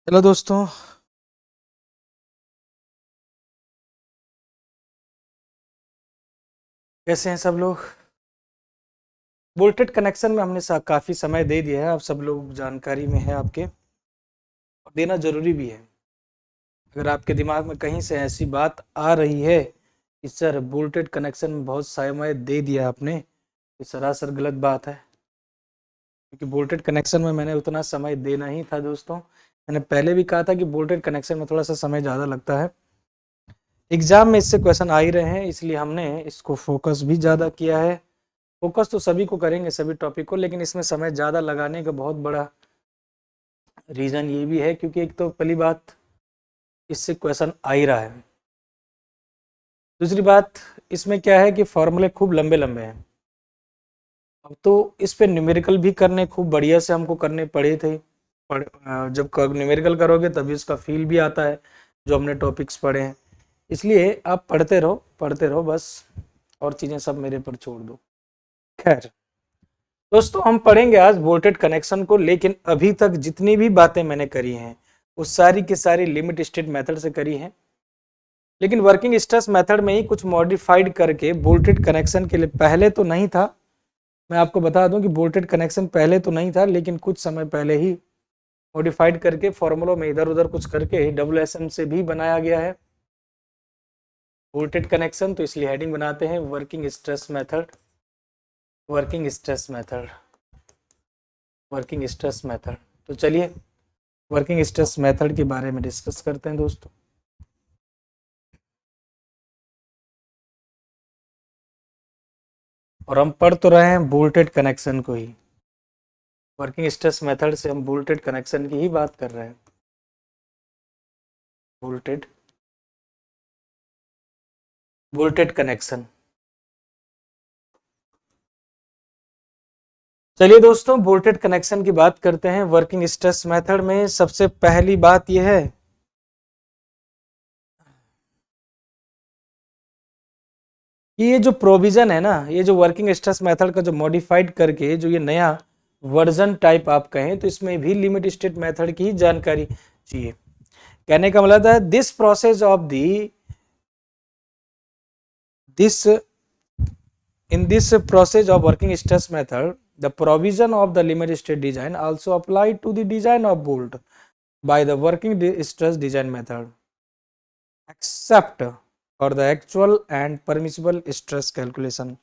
Hello दोस्तों। कैसे हैं सब लोग। वोल्टेज कनेक्शन में हमने काफ़ी समय दे दिया है, आप सब लोग जानकारी में है आपके, और देना जरूरी भी है। अगर आपके दिमाग में कहीं से ऐसी बात आ रही है कि सर वोल्टेज कनेक्शन में बहुत समय दे दिया आपने, ये सरासर गलत बात है। क्योंकि वोल्टेज कनेक्शन में मैंने उतना समय देना ही था दोस्तों। मैंने पहले भी कहा था कि वोल्टेज कनेक्शन में थोड़ा सा समय ज़्यादा लगता है। एग्जाम में इससे क्वेश्चन आ ही रहे हैं, इसलिए हमने इसको फोकस भी ज़्यादा किया है। फोकस तो सभी को करेंगे, सभी टॉपिक को, लेकिन इसमें समय ज़्यादा लगाने का बहुत बड़ा रीज़न ये भी है क्योंकि एक तो पहली बात, इससे क्वेश्चन आ ही रहा है। दूसरी बात, इसमें क्या है कि फॉर्मूले खूब लंबे लंबे हैं। अब तो इस पे न्यूमेरिकल भी करने खूब बढ़िया से हमको करने पड़े थे। जब न्यूमेरिकल करोगे तभी उसका फील भी आता है जो हमने टॉपिक्स पढ़े हैं। इसलिए आप पढ़ते रहो बस, और चीज़ें सब मेरे पर छोड़ दो। खैर दोस्तों, हम पढ़ेंगे आज वोल्टेज कनेक्शन को, लेकिन अभी तक जितनी भी बातें मैंने करी हैं वो सारी की सारी लिमिट स्टेट मेथड से करी हैं। लेकिन वर्किंग स्ट्रेस मेथड में ही कुछ मॉडिफाइड करके वोल्टेज कनेक्शन के लिए, पहले तो नहीं था, मैं आपको बता दूं कि वोल्टेज कनेक्शन पहले तो नहीं था, लेकिन कुछ समय पहले ही मॉडिफाइड करके फॉर्मूलों में इधर उधर कुछ करके WSM से भी बनाया गया है वोल्टेज कनेक्शन। तो इसलिए हेडिंग बनाते हैं working stress method, working stress method, working stress method. तो चलिए वर्किंग स्ट्रेस मेथड के बारे में डिस्कस करते हैं दोस्तों। और हम पढ़ तो रहे हैं वोल्टेज कनेक्शन को ही, वर्किंग स्ट्रेस मेथड से हम वोल्टेज कनेक्शन की ही बात कर रहे हैं। Voltage voltage connection. चलिए दोस्तों, वोल्टेज कनेक्शन की बात करते हैं। वर्किंग स्ट्रेस मेथड में सबसे पहली बात यह है कि ये जो प्रोविजन है ना, ये जो वर्किंग स्ट्रेस मेथड का जो मॉडिफाइड करके जो ये नया वर्जन टाइप आप कहें, तो इसमें भी लिमिट स्टेट मेथड की ही जानकारी चाहिए। कहने का मतलब है this process of the this in this process of working stress method, the provision of the limit state design also applied to the design of bolt by the working stress design method except for the actual and permissible stress calculation।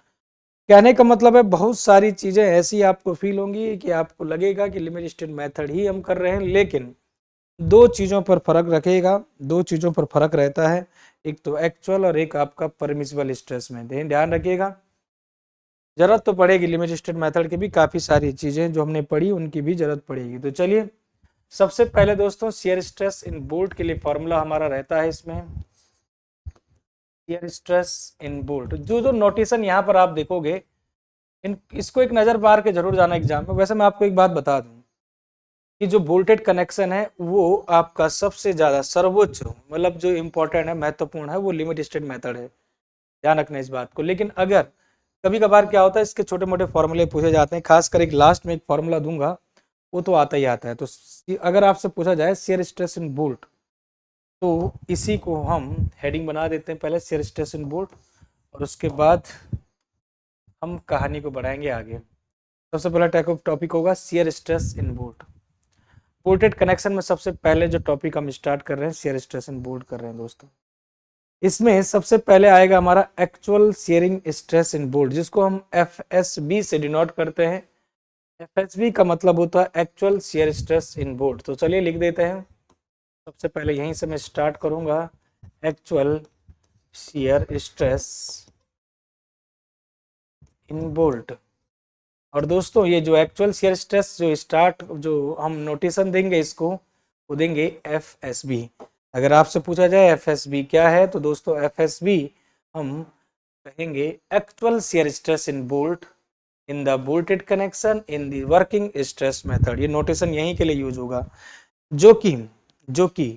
कहने का मतलब है बहुत सारी चीजें ऐसी आपको feel होंगी कि आपको लगेगा कि लिमिट स्टेट मेथड ही हम कर रहे हैं, लेकिन दो चीजों पर फर्क रखेगा, दो चीजों पर फर्क रहता है, एक तो एक्चुअल और एक आपका परमिसिबल स्ट्रेस में। ध्यान रखिएगा, जरूरत तो पड़ेगी लिमिट स्टेट मेथड की भी, काफी सारी चीजें जो हमने पढ़ी उनकी भी जरूरत पड़ेगी। तो चलिए सबसे पहले दोस्तों, शियर स्ट्रेस इन बोल्ट के लिए फॉर्मूला हमारा रहता है इसमें, शियर स्ट्रेस इन बोल्ट। जो जो नोटेशन यहाँ पर आप देखोगे, इसको एक नजर मार के जरूर जाना एग्जाम में। वैसे मैं आपको एक बात बता दूं कि जो वोल्टेज कनेक्शन है वो आपका सबसे ज्यादा सर्वोच्च, मतलब जो इंपॉर्टेंट है, महत्वपूर्ण है, वो लिमिट स्टेट मेथड है। ध्यान रखना इस बात को। लेकिन अगर कभी कभार क्या होता है, इसके छोटे मोटे फॉर्मूले पूछे जाते हैं, खासकर एक लास्ट में एक फॉर्मूला दूंगा, वो तो आता ही आता है। तो अगर आपसे पूछा जाए शियर स्ट्रेस इन बोल्ट, तो इसी को हम हेडिंग बना देते हैं पहले, शियर स्ट्रेस इन बोल्ट, और उसके बाद हम कहानी को बढ़ाएंगे आगे। सबसे पहला टॉपिक होगा shear stress in bolt. Voltage connection में सबसे पहले जो टॉपिक हम स्टार्ट कर रहे हैं, शियर स्ट्रेस इन बोल्ट कर रहे हैं दोस्तों। इसमें सबसे पहले आएगा हमारा actual shearing stress in bolt, जिसको हम FSB से डिनोट करते हैं। FSB का मतलब होता है actual shear stress in bolt. तो चलिए लिख देते हैं, सबसे पहले यहीं से मैं स्टार्ट करूंगा, actual shear stress in bolt. और दोस्तों ये जो एक्चुअल शियर स्ट्रेस जो हम नोटेशन देंगे इसको, वो देंगे FSB। अगर आपसे पूछा जाए FSB क्या है, तो दोस्तों FSB हम कहेंगे actual shear stress in bolt in the bolted connection in the working stress method. ये नोटेशन यहीं के लिए यूज होगा, जो कि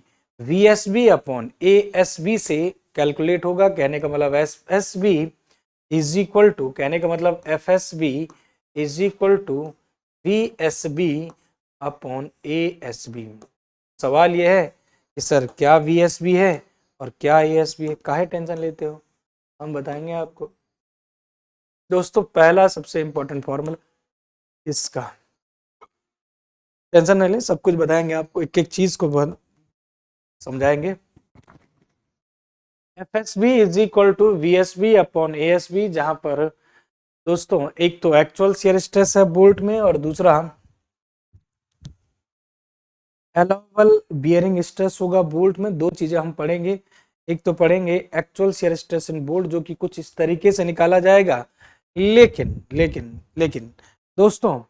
VSB अपॉन ASB से कैलकुलेट होगा। कहने का मतलब FSB इज इक्वल टू, कहने का मतलब FSB is equal to VSB upon ASB। सवाल ये है कि सर क्या वीएसबी है और क्या एएसबी है, काहे टेंशन लेते हो, हम बताएंगे आपको। दोस्तों पहला सबसे इंपॉर्टेंट फॉर्मूला इसका, टेंशन नहीं ले, सब कुछ बताएंगे आपको, एक एक चीज को समझाएंगे। FSB is equal to VSB upon ASB, जहां पर दोस्तों एक तो एक्चुअल शियर स्ट्रेस है बोल्ट में और दूसरा अलाउबल बियरिंग स्ट्रेस होगा बोल्ट में। दो चीजें हम पढ़ेंगे, एक तो पढ़ेंगे actual shear stress in bolt जो कि कुछ इस तरीके से निकाला जाएगा, लेकिन लेकिन लेकिन दोस्तों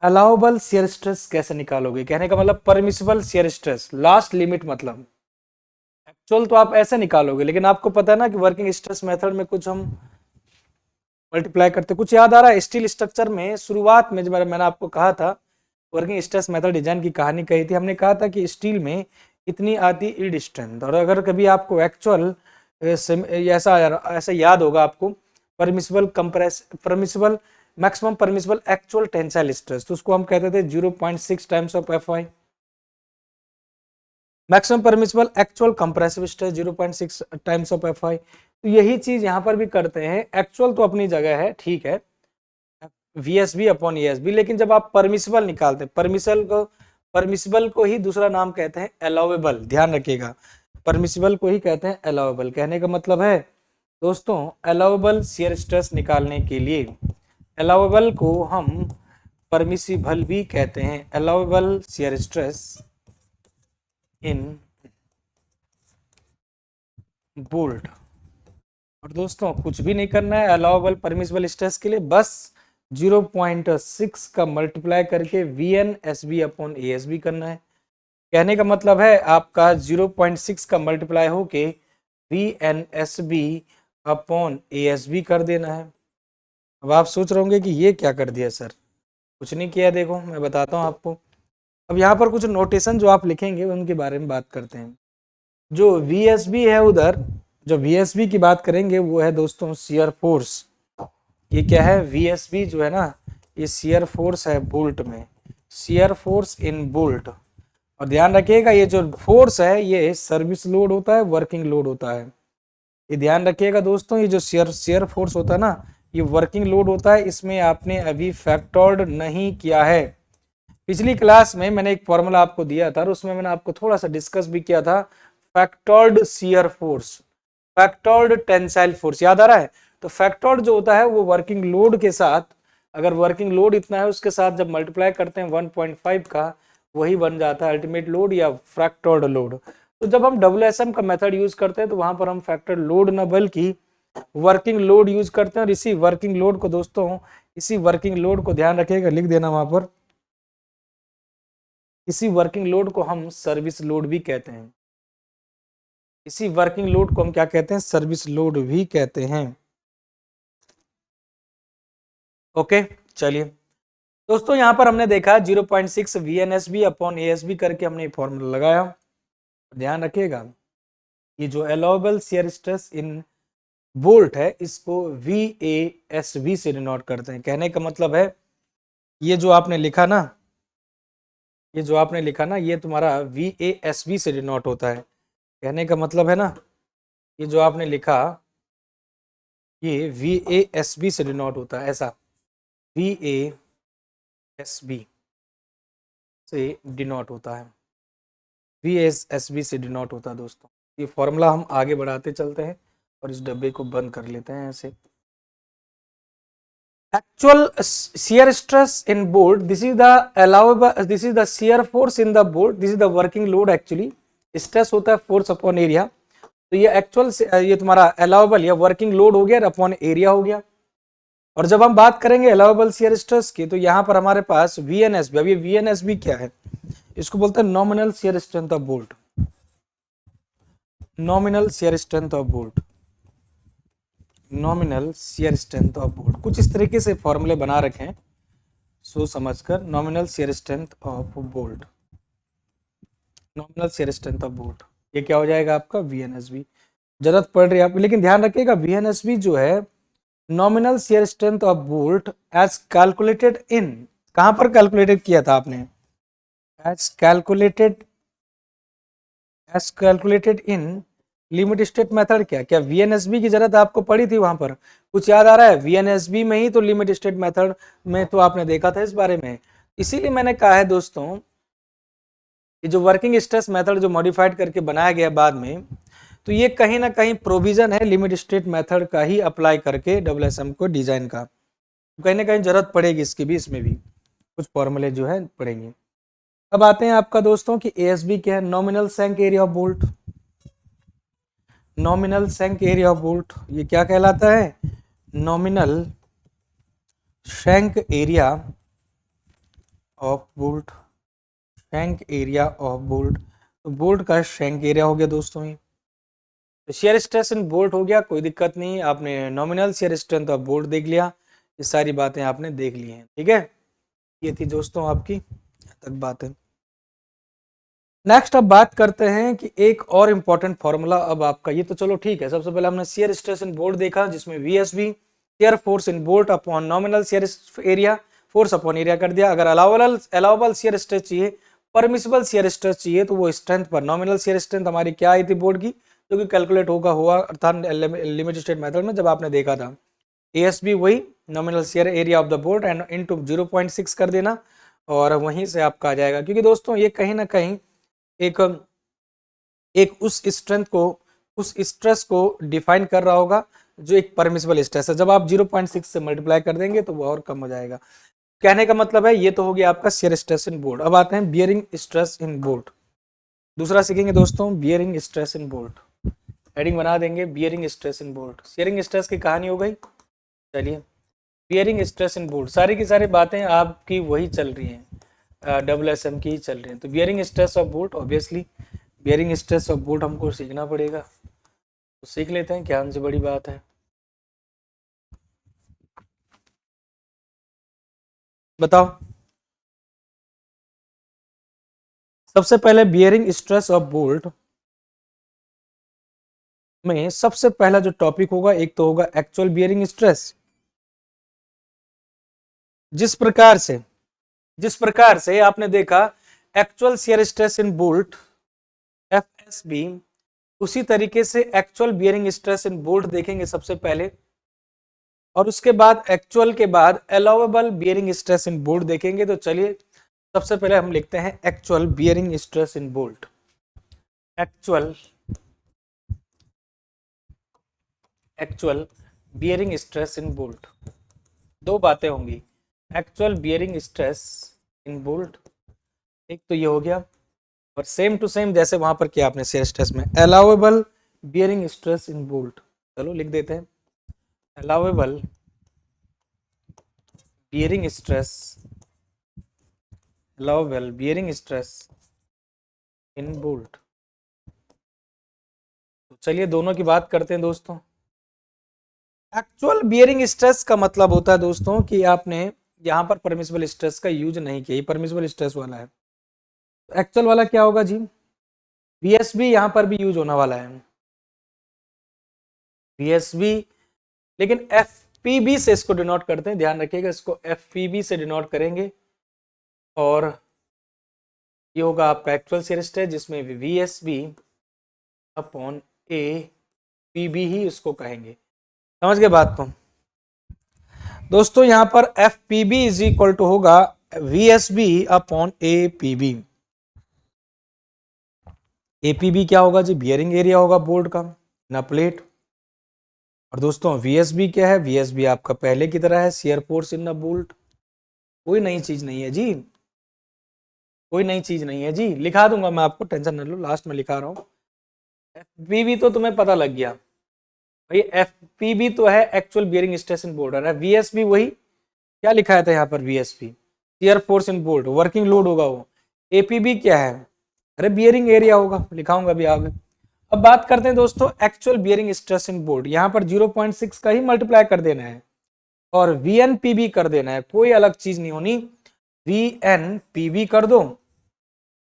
अलाउबल शियर स्ट्रेस कैसे निकालोगे, कहने का मतलब permissible shear stress last limit, मतलब एक्चुअल तो आप ऐसे निकालोगे, लेकिन आपको पता है ना कि वर्किंग स्ट्रेस मेथड में कुछ हम मल्टीप्लाई करते, कुछ याद आ रहा है स्टील स्ट्रक्चर में शुरुआत में जब मैंने आपको कहा था वर्किंग स्ट्रेस मेथड डिजाइन की कहानी कही थी, हमने कहा था कि स्टील में इतनी आती यील्ड स्ट्रेंथ, और अगर कभी आपको एक्चुअल ऐसा ऐसा याद होगा आपको permissible maximum permissible actual tensile stress, तो उसको हम कहते थे 0.6 times of FI. Maximum permissible actual compressive stress 0.6 times of FI. तो यही चीज यहां पर भी करते हैं, एक्चुअल तो अपनी जगह है, ठीक है, वीएसबी अपॉन एएसबी, लेकिन जब आप परमिसिबल निकालते हैं, परमिसिबल को ही दूसरा नाम कहते हैं अलाउएबल, ध्यान रखिएगा, परमिसिबल को ही कहते हैं अलाउएबल। कहने का मतलब है दोस्तों अलाउएबल शियर स्ट्रेस निकालने के लिए अलाउएबल को हम परमिसिबल भी कहते हैं, allowable shear stress in bolt. और दोस्तों कुछ भी नहीं करना है अलाउएबल परमिसिबल स्ट्रेस के लिए, बस 0.6 का मल्टीप्लाई करके VNSB अपॉन ASB करना है। कहने का मतलब है आपका 0.6 का मल्टीप्लाई होके VNSB अपॉन ASB कर देना है। अब आप सोच रहे होंगे कि ये क्या कर दिया सर, कुछ नहीं किया, देखो मैं बताता हूँ आपको। अब यहाँ पर कुछ नोटेशन जो आप लिखेंगे उनके बारे में बात करते हैं। जो VSB है उधर, जो VSB की बात करेंगे वो है दोस्तों शियर फोर्स। ये क्या है, VSB जो है ना, ये शियर फोर्स है बोल्ट में, शियर फोर्स इन बोल्ट। और ध्यान रखिएगा ये जो फोर्स है ये सर्विस लोड होता है, वर्किंग लोड होता है, ये ध्यान रखिएगा दोस्तों। ये जो शियर फोर्स होता है ना, ये वर्किंग लोड होता है, इसमें आपने अभी फैक्टर्ड नहीं किया है। पिछली क्लास में मैंने एक फॉर्मूला आपको दिया था और उसमें मैंने आपको थोड़ा सा डिस्कस भी किया था, factored shear force, factored tensile force, याद आ रहा है। तो फैक्टर्ड जो होता है वो वर्किंग लोड के साथ, अगर वर्किंग लोड इतना है उसके साथ जब मल्टीप्लाई करते हैं 1.5 का, वही बन जाता है अल्टीमेट लोड या फैक्टर्ड लोड। तो जब हम WSM का मेथड यूज करते हैं तो वहां पर हम फैक्टर्ड लोड न बल्कि वर्किंग लोड यूज करते हैं। और इसी वर्किंग लोड को दोस्तों, इसी वर्किंग लोड को ध्यान रखिएगा, लिख देना वहां पर, इसी वर्किंग लोड को हम सर्विस लोड भी कहते हैं, इसी वर्किंग लोड को हम क्या कहते हैं, सर्विस लोड भी कहते हैं। ओके चलिए दोस्तों, यहां पर हमने देखा 0.6 VNSB अपॉन ASB करके हमने फॉर्मूला लगाया। ध्यान रखिएगा ये जो allowable shear stress in bolt है इसको VASB से डिनोट करते हैं। कहने का मतलब है ये जो आपने लिखा ना, ये जो आपने लिखा ना, ये तुम्हारा VASB से डिनोट होता है। कहने का मतलब है ना, ये जो आपने लिखा ये VASB से डिनोट होता है, ऐसा VASB से डिनोट होता है, VASB से डिनोट होता है दोस्तों। ये फॉर्मूला हम आगे बढ़ाते चलते हैं और इस डब्बे को बंद कर लेते हैं ऐसे। Actual shear stress in bolt, this is the allowable, this is the shear force in the bolt, this is the working load actually, stress होता है फोर्स अपॉन एरिया। तो ये एक्चुअल ये तुम्हारा अलाउएबल या वर्किंग लोड हो गया upon area हो गया। और जब हम बात करेंगे अलाउएबल शियर स्ट्रेस की तो यहाँ पर हमारे पास VNSB, अब ये VNSB क्या है, इसको बोलते हैं nominal shear strength of bolt, nominal shear strength of bolt, nominal shear strength of bolt. कुछ इस तरीके से फॉर्मूले बना रखे हैं सोच समझकर, nominal shear strength of bolt, nominal shear strength of bolt, ये क्या हो जाएगा आपका VNSB। जरूरत पड़ रही है आपको, लेकिन ध्यान रखिएगा VNSB जो है nominal shear strength of bolt as calculated in, कहां पर कैलकुलेटेड किया था आपने, as calculated in limit state method. क्या क्या वीएनएसबी की जरूरत आपको पड़ी थी वहां पर? कुछ याद आ रहा है? वीएनएसबी में ही तो लिमिट स्टेट मेथड में तो आपने देखा था इस बारे में। इसीलिए मैंने कहा है दोस्तों, ये जो वर्किंग स्ट्रेस मेथड जो मॉडिफाइड करके बनाया गया बाद में, तो ये कहीं ना कहीं प्रोविजन है लिमिट स्टेट मेथड का ही अप्लाई करके डब्ल्यूएसएम को डिजाइन का। कहीं ना कहीं जरूरत पड़ेगी इसकी भी, इसमें भी कुछ फॉर्मूले जो है पड़ेंगे। अब आते हैं आपका दोस्तों कि एएसबी क्या है? Nominal shank area of bolt. Nominal shank area of bolt ये क्या कहलाता है? Nominal shank area of bolt. Shank area of bolt, तो बोल्ट का शैंक एरिया हो गया दोस्तों ये। तो शेयर स्ट्रेस इन बोल्ट हो गया, कोई दिक्कत नहीं। आपने nominal shear strength of bolt देख लिया, ये सारी बातें आपने देख ली हैं, ठीक है। ये थी दोस्तों आपकी तक बातें। नेक्स्ट अब बात करते हैं कि एक और इंपॉर्टेंट फॉर्मूला अब आपका, ये तो चलो ठीक है। सबसे पहले हमने शेयर स्ट्रेस इन बोल्ट देखा, जिसमें VSB shear force in bolt upon nominal shear area, force upon area कर दिया। अगर अलाउबल शेयर स्ट्रेस चाहिए, परमिसिबल शेयर स्ट्रेस चाहिए, तो वो स्ट्रेंथ पर नॉमिनल शेयर स्ट्रेंथ हमारी क्या आई थी बोर्ड की, जो कि कैलकुलेट हुआ अर्थात लिमिट स्टेट मेथड में जब आपने देखा था। एएसबी वही nominal shear area of the board and into 0.6 कर देना, और वहीं से आपका आ जाएगा। क्योंकि दोस्तों ये कहीं ना कहीं एक एक उस स्ट्रेंथ को, उस स्ट्रेस को डिफाइन कर रहा होगा जो एक परमिसिबल स्ट्रेस है। जब आप 0.6 से मल्टीप्लाई कर देंगे तो वो और कम हो जाएगा। कहने का मतलब है ये तो हो गया आपका शेयर स्ट्रेस इन बोल्ट। अब आते हैं बियरिंग स्ट्रेस इन बोल्ट। दूसरा सीखेंगे दोस्तों bearing stress in bolt. Heading बना देंगे bearing stress in bolt. Sharing stress की कहानी हो गई। चलिए बियरिंग स्ट्रेस इन बोल्ट, सारी की सारी बातें आपकी वही चल रही हैं, डब्ल्यूएसएम की ही चल रही हैं। तो bearing stress of bolt, obviously bearing stress of bolt हमको सीखना पड़ेगा, तो सीख लेते हैं, क्या हमसे बड़ी बात है। बताओ। सबसे पहले बियरिंग स्ट्रेस ऑफ बोल्ट में सबसे पहला जो टॉपिक होगा, एक तो होगा एक्चुअल बियरिंग स्ट्रेस। जिस प्रकार से आपने देखा actual shear stress in bolt FSB, उसी तरीके से actual bearing stress in bolt देखेंगे सबसे पहले, और उसके बाद एक्चुअल के बाद allowable bearing stress in bolt देखेंगे। तो चलिए सबसे पहले हम लिखते हैं actual bearing stress in bolt. Actual bearing stress in bolt, दो बातें होंगी। Actual bearing stress in bolt, एक तो ये हो गया, और सेम टू सेम जैसे वहां पर किया आपने शेयर स्ट्रेस में, allowable bearing stress in bolt. चलो लिख देते हैं allowable bearing stress, allowable bearing stress in bolt. तो चलिए दोनों की बात करते हैं दोस्तों। एक्चुअल बियरिंग स्ट्रेस का मतलब होता है दोस्तों कि आपने यहां पर परमिसिबल स्ट्रेस का यूज नहीं किया, परमिसिबल स्ट्रेस वाला है। एक्चुअल वाला क्या होगा जी? वीएसबी यहां पर भी यूज होने वाला है, वीएसबी, लेकिन एफपीबी से इसको डिनोट करते हैं, ध्यान रखिएगा, इसको एफपीबी से डिनोट करेंगे। और ये होगा आपका एक्चुअल शेयर स्ट्रेस, जिसमें वीएसबी अपॉन ए पीबी ही उसको कहेंगे। समझ गए बात? तो दोस्तों यहां पर F P B is equal to होगा V S B upon A P B. A P B क्या होगा जी? बियरिंग एरिया होगा बोल्ट का ना प्लेट। और दोस्तों वी एस बी क्या है? वी एस बी आपका पहले की तरह है, share force in the bolt. कोई नई चीज नहीं है जी, कोई नई चीज नहीं है जी, लिखा दूंगा मैं आपको, टेंशन न लो, लास्ट में लिखा रहा हूं। एफ पी बी तो तुम्हें पता लग गया भाई, एफ पी बी तो है actual bearing stress in bolt, है वी एस बी वही क्या लिखा था यहाँ पर, V S B shear force in bolt, working load होगा वो। एपीबी क्या है? अरे बियरिंग एरिया होगा, लिखाऊंगा अभी आगे। अब बात करते हैं दोस्तों actual bearing stress in bolt. यहाँ पर 0.6 का ही मल्टीप्लाई कर देना है और वी एन पी बी कर देना है, कोई अलग चीज नहीं होनी। वी एन पी बी कर दो,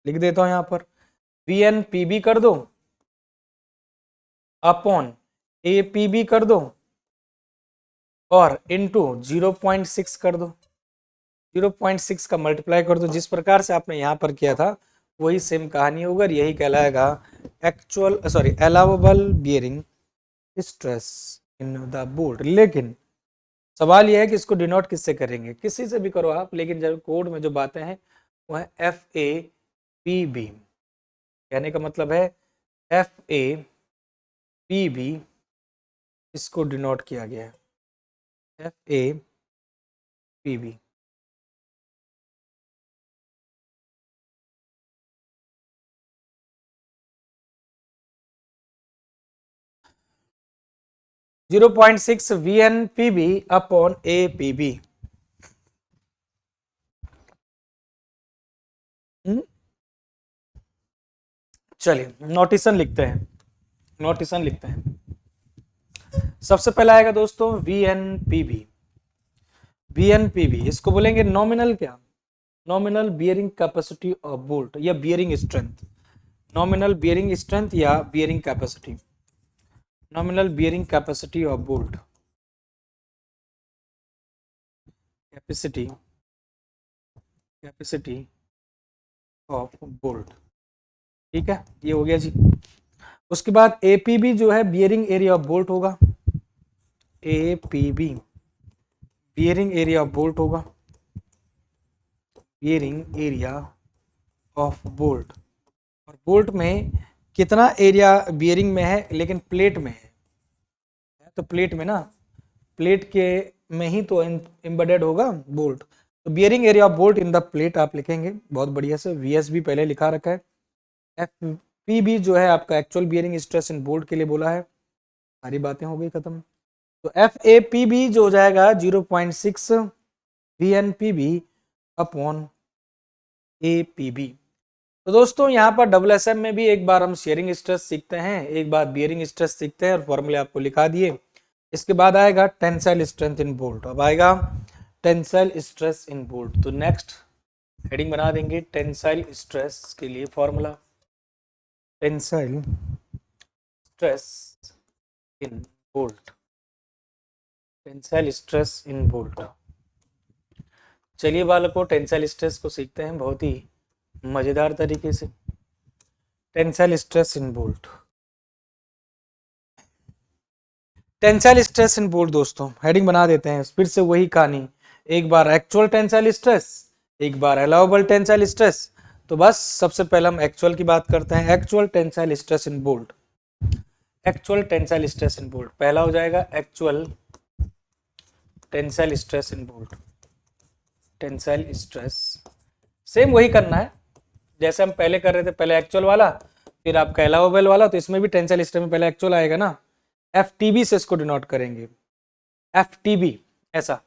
लिख देता हूं यहाँ पर वी एन पी बी कर दो अपॉन ए पी बी कर दो और इनटू 0.6 कर दो। 0.6 का मल्टीप्लाई कर दो, जिस प्रकार से आपने यहाँ पर किया था वही सेम कहानी होगा, और यही कहलाएगा allowable bearing stress in the bolt. लेकिन सवाल यह है कि इसको डिनोट किससे करेंगे, किसी से भी करो आप, लेकिन जब कोड में जो बातें हैं वो है FAPB। कहने का मतलब है FAPB, इसको डिनोट किया गया है FAPB। Zero 0.6 VNPB upon APB। चलिए नोटेशन लिखते हैं, नोटेशन लिखते हैं। सबसे पहला आएगा दोस्तों VNPB। VNPB इसको बोलेंगे नॉमिनल क्या, nominal bearing capacity of bolt या bearing strength, nominal bearing strength या bearing capacity, nominal bearing capacity of bolt, capacity capacity of bolt. ठीक है, ये हो गया जी। उसके बाद APB जो है बियरिंग एरिया ऑफ बोल्ट होगा, APB bearing area of bolt होगा, बियरिंग एरिया ऑफ बोल्ट। और बोल्ट में कितना एरिया बियरिंग में है, लेकिन प्लेट में है, तो प्लेट में ना, प्लेट के में ही तो एम्बेडेड होगा बोल्ट, तो bearing area of bolt in the plate आप लिखेंगे बहुत बढ़िया से। VSB पहले लिखा रखा है। FPB जो है आपका actual bearing stress in bolt के लिए बोला है। सारी बातें हो गई खत्म। तो FAPB जो हो जाएगा 0.6 VNPB अपॉन APB। तो दोस्तों यहाँ पर WSM में भी एक बार हम शेयरिंग स्ट्रेस सीखते हैं, एक बार बियरिंग स्ट्रेस सीखते हैं, और फॉर्मूले आपको लिखा दिए। इसके बाद आएगा टेंसाइल स्ट्रेंथ इन बोल्ट। अब आएगा टेंसाइल स्ट्रेस इन बोल्ट। तो नेक्स्ट हेडिंग बना देंगे टेंसाइल स्ट्रेस के लिए formula, tensile stress in bolt, tensile stress in bolt. चलिए बालकों टेंसाइल स्ट्रेस को सीखते हैं बहुत ही मजेदार तरीके से। Tensile stress in bolt, tensile stress in bolt दोस्तों हेडिंग बना देते हैं, फिर से वही कहानी, एक बार एक्चुअल टेंसाइल स्ट्रेस, एक बार अलाउबल टेंसाइल स्ट्रेस। तो बस सबसे पहले हम एक्चुअल की बात करते हैं, actual tensile stress in bolt, actual tensile stress in bolt. पहला हो जाएगा actual tensile stress in bolt, tensile stress same वही करना है जैसे हम पहले कर रहे थे, पहले एक्चुअल वाला फिर आपका अलाउबल वाला, तो इसमें भी टेंसाइल स्ट्रेस में पहले एक्चुअल आएगा ना, FTB से इसको डिनोट करेंगे, FTB ऐसा,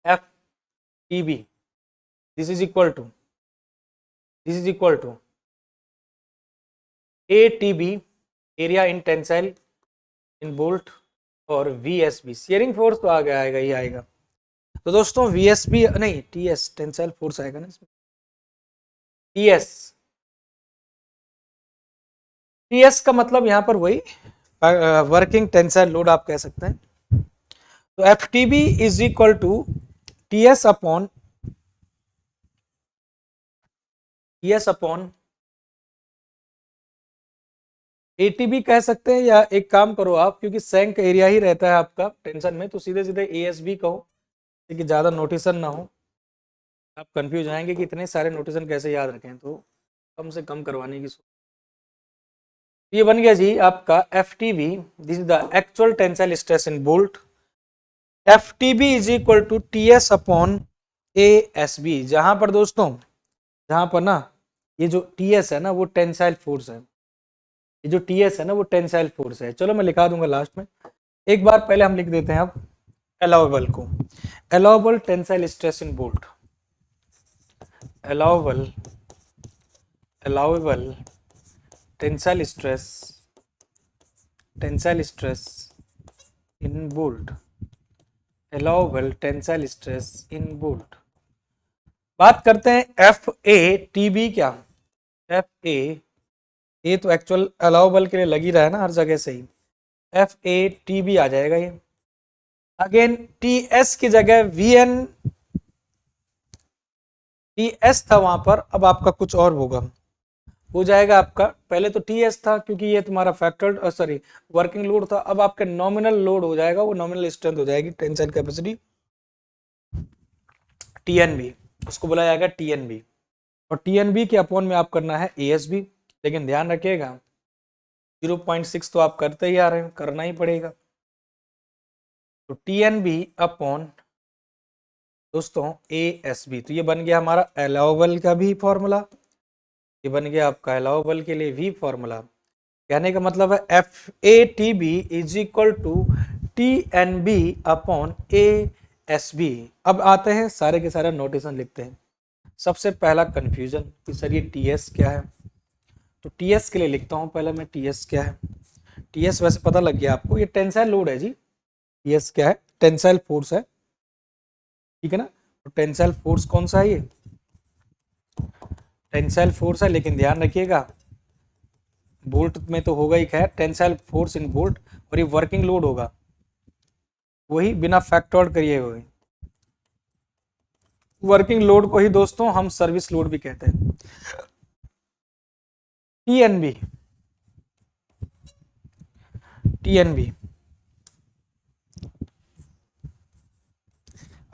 FTB this is equal to, this is equal to ATB area in tensile in bolt, और VSB शेयरिंग फोर्स तो आ गया, आएगा ही आएगा। तो दोस्तों VSB नहीं TS टेंसाइल फोर्स आएगा ना इसमें, TS का मतलब यहाँ पर वही वर्किंग टेंसाइल लोड आप कह सकते हैं। तो FTB is equal to TS upon ATB कह सकते हैं, या एक काम करो आप, क्योंकि सैंक एरिया ही रहता है आपका टेंशन में, तो सीधे सीधे ASB कहो, क्योंकि ज़्यादा नोटेशन ना हो, आप कंफ्यूज आएंगे कि इतने सारे नोटेशन कैसे याद रखें, तो कम से कम करवाने की। ये बन गया जी आपका FTB, this is the actual tensile stress in bolt. FTB is equal to TS upon ASB, जहां पर दोस्तों, जहां पर ना ये जो TS है ना वो टेंसाइल फोर्स है, ये जो TS है ना वो टेंसाइल फोर्स है। चलो मैं लिखा दूंगा लास्ट में, एक बार पहले हम लिख देते हैं अब अलाउबल को, allowable tensile stress in bolt, allowable tensile stress in bolt, allowable tensile stress in bolt. बात करते हैं FATB, क्या FA तो एक्चुअल अलाउबल के लिए लगी रहा है ना हर जगह से ही, FATB आ जाएगा ये। अगेन TS की जगह टी एस था वहां पर, अब आपका कुछ और होगा, हो जाएगा आपका, पहले तो टी एस था क्योंकि ये तुम्हारा फैक्टर सॉरी वर्किंग लोड था, अब आपका नॉमिनल लोड हो जाएगा, वो नॉमिनल स्ट्रेंथ हो जाएगी, टेंसाइल कैपेसिटी, टीएनबी, उसको बोला जाएगा टीएनबी। और टीएनबी के अपॉन में आप करना है एएसबी, लेकिन ध्यान रखिएगा 0.6 तो आप करते ही आ रहे हैं, करना ही पड़ेगा। तो टीएनबी अपॉन दोस्तों एएसबी, तो ये बन गया हमारा अलाउबल का भी फॉर्मूला, ये बन गया आपका अलाउबल के लिए भी फॉर्मूला। कहने का मतलब है F A T B is equal to T N B upon A S B. अब आते हैं सारे के सारे नोटेशन लिखते हैं। सबसे पहला कंफ्यूजन कि सर ये टी एस क्या है, तो टी एस के लिए लिखता हूं पहले मैं, टी एस क्या है। टी एस वैसे पता लग गया आपको, ये टेंसाइल लोड है जी। टी एस क्या है, टेंसाइल फोर्स है, ठीक है ना। तो टेंसाइल फोर्स कौन सा है, ये टेंसाइल फोर्स है, लेकिन ध्यान रखिएगा वोल्ट में तो होगा ही, खैर टेंसाइल फोर्स इन वोल्ट, और ये वर्किंग लोड होगा, वही बिना फैक्टोर्ड करिए हुए वर्किंग लोड को ही दोस्तों हम सर्विस लोड भी कहते हैं। टीएनबी, टीएनबी,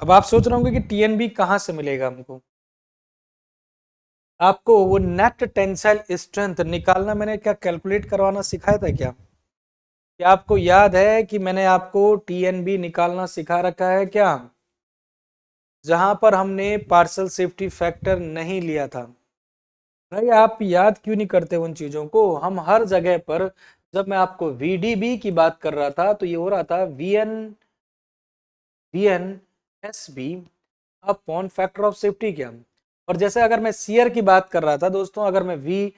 अब आप सोच रहे होंगे कि टीएनबी कहां से मिलेगा हमको, आपको वो नेट टेंसाइल स्ट्रेंथ निकालना मैंने क्या कैलकुलेट करवाना सिखाया था क्या आपको याद है कि मैंने आपको टीएनबी निकालना सिखा रखा है क्या, जहां पर हमने पार्सल सेफ्टी फैक्टर नहीं लिया था। भाई आप याद क्यों नहीं करते उन चीजों को, हम हर जगह पर, जब मैं आपको वीडीबी की बात कर रहा था तो ये हो रहा था VN S B upon factor of safety क्या, और जैसे अगर मैं सीयर की बात कर रहा था दोस्तों, अगर मैं वी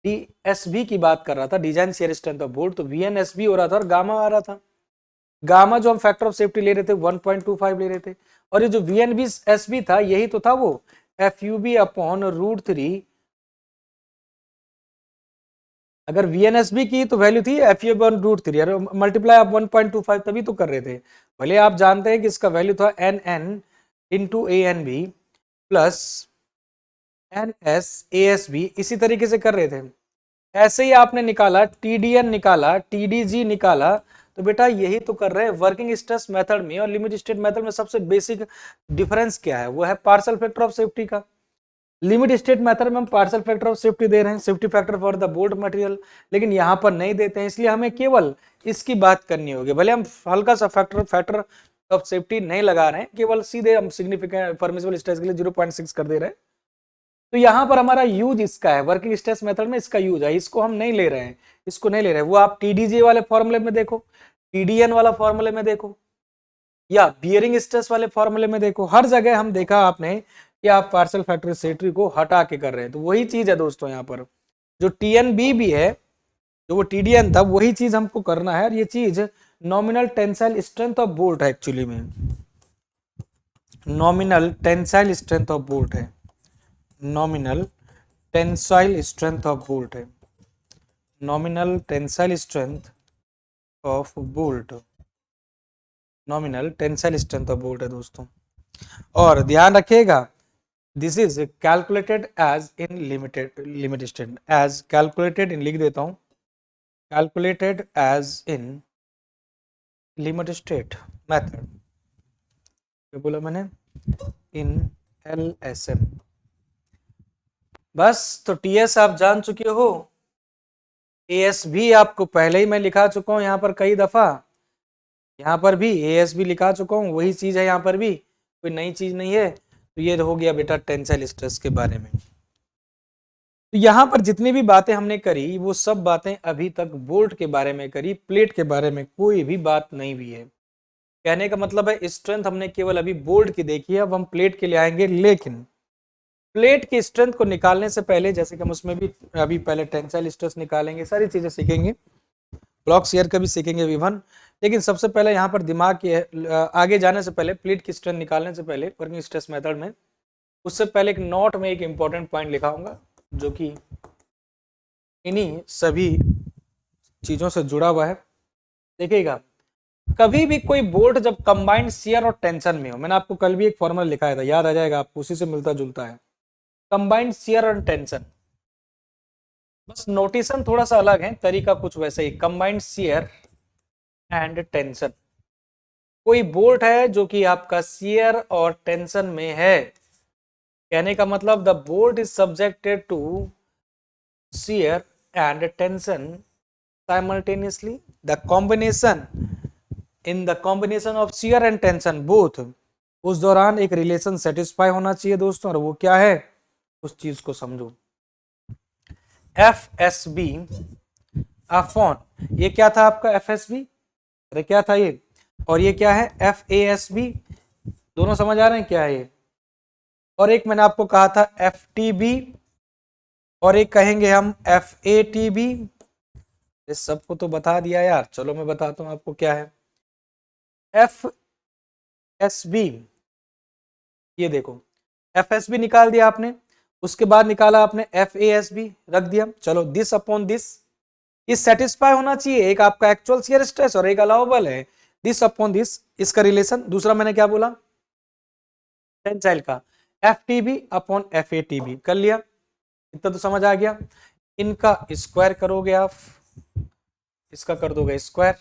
डी एस बी की बात कर रहा था, design shear strength of bolt, तो वी एन एस बी हो रहा था और गामा आ रहा था। गामा जो हम फैक्टर ऑफ सेफ्टी ले रहे थे 1.25 ले रहे थे, और ये जो V N B S B था यही तो था वो एफ यू बी अपॉन √3, अगर वी एन एस बी की तो वैल्यू थी एफ यू बी √3, मल्टीप्लाई आप 1.25 तभी तो कर रहे थे, भले आप जानते हैं कि इसका वैल्यू था N N into A N B plus N S A S B, इसी तरीके से कर रहे थे। ऐसे ही आपने निकाला टीडीएन, निकाला टीडीजी, निकाला, तो बेटा यही तो कर रहे हैं वर्किंग स्ट्रेस मेथड में और लिमिट स्टेट मेथड में। सबसे बेसिक डिफरेंस क्या है, वो है पार्सल फैक्टर ऑफ सेफ्टी का। लिमिट स्टेट मेथड में हम पार्सल फैक्टर ऑफ सेफ्टी दे रहे हैं, safety factor for the bolt material, लेकिन यहाँ पर नहीं देते हैं, इसलिए हमें केवल इसकी बात करनी होगी। भले हम हल्का सा फैक्टर ऑफ सेफ्टी नहीं लगा रहे हैं, केवल सीधे हम सिग्निफिकेंट परमिसिबल स्ट्रेस के लिए 0.6 कर दे रहे हैं। तो यहां पर हमारा यूज इसका है, वर्किंग स्ट्रेस मेथड में इसका यूज है, इसको हम नहीं ले रहे हैं, इसको नहीं ले रहे हैं। वो आप टीडीजे वाले फॉर्मूले में देखो, टीडीएन वाला फॉर्मूले में देखो, या बियरिंग स्ट्रेस वाले फॉर्मूले में देखो, हर जगह हम देखा आपने कि आप पार्सल फैक्टर सेफ्टी को हटा के कर रहे हैं। तो वही चीज है दोस्तों, यहाँ पर जो टीएनबी भी है, जो वो टीडीएन था, वही चीज हमको करना है। और ये चीज nominal tensile strength of bolt है, एक्चुअली में nominal tensile strength of bolt है, nominal tensile strength of bolt है, nominal tensile strength of bolt, nominal tensile strength of bolt है दोस्तों। और ध्यान रखिएगा this is calculated as in limit state, as calculated in, लिख देता हूं, calculated as in limit state method, क्या बोला मैंने, इन LSM। बस, तो TS आप जान चुके हो, AS भी आपको पहले ही मैं लिखा चुका हूं यहाँ पर कई दफा, यहाँ पर भी AS भी लिखा चुका हूँ, वही चीज है यहाँ पर भी, कोई नई चीज नहीं है। तो ये हो गया बेटा टेंसाइल स्ट्रेस के बारे में। तो यहाँ पर जितनी भी बातें हमने करी वो सब बातें अभी तक बोल्ट के बारे में करी, प्लेट के बारे में कोई भी बात नहीं हुई है। कहने का मतलब है स्ट्रेंथ हमने केवल अभी बोल्ट की देखी है, अब हम प्लेट के लिए आएंगे, लेकिन प्लेट की स्ट्रेंथ को निकालने से पहले, जैसे कि हम उसमें भी अभी पहले टेंसाइल स्ट्रेस निकालेंगे, सारी चीजें सीखेंगे, ब्लॉक शेयर का भी सीखेंगे विभन, लेकिन सबसे पहले यहाँ पर दिमाग के आगे जाने से पहले, प्लेट की स्ट्रेंथ निकालने से पहले वर्किंग स्ट्रेस मेथड में, उससे पहले एक नोट में एक इंपॉर्टेंट पॉइंट लिखाऊंगा जो कि इन्हीं सभी चीजों से जुड़ा हुआ है। देखिएगा, कभी भी कोई बोल्ट जब कंबाइंड शियर और टेंशन में हो, मैंने आपको कल भी एक फॉर्मूला लिखाया था, याद आ जाएगा आपको, उसी से मिलता जुलता है। कंबाइंड शियर एंड टेंशन, बस नोटेशन थोड़ा सा अलग है, तरीका कुछ वैसा ही। कंबाइंड शियर एंड टेंशन, कोई बोल्ट है जो कि आपका शियर और टेंशन में है, कहने का मतलब the bolt is subjected to shear and tension simultaneously, the combination in the combination of shear and tension both, उस दौरान एक रिलेशन सेटिस्फाई होना चाहिए दोस्तों, और वो क्या है उस चीज को समझो। एफ एस बी अपॉन, ये क्या था आपका एफ एस बी, अरे क्या था ये, और ये क्या है एफ ए एस बी, दोनों समझ आ रहे हैं क्या है ये, और एक मैंने आपको कहा था एफ टी बी, और एक कहेंगे हम एफ ए टी बी। इस सबको तो बता दिया यार, चलो मैं बताता हूं आपको क्या है। एफ एस बी, ये देखो एफ एस बी निकाल दिया आपने, उसके बाद निकाला आपने एफ ए एस बी, रख दिया। चलो दिस अपॉन दिस, ये सेटिस्फाई होना चाहिए, एक आपका एक्चुअल शियर स्ट्रेस और एक अलाउबल है, दिस अपॉन दिस, इसका रिलेशन। दूसरा मैंने क्या बोला, टेंसाइल का, F T B upon F A T B, कर लिया, इतना तो समझ आ गया। इनका स्क्वायर करोगे आप, इसका कर दोगे स्क्वायर,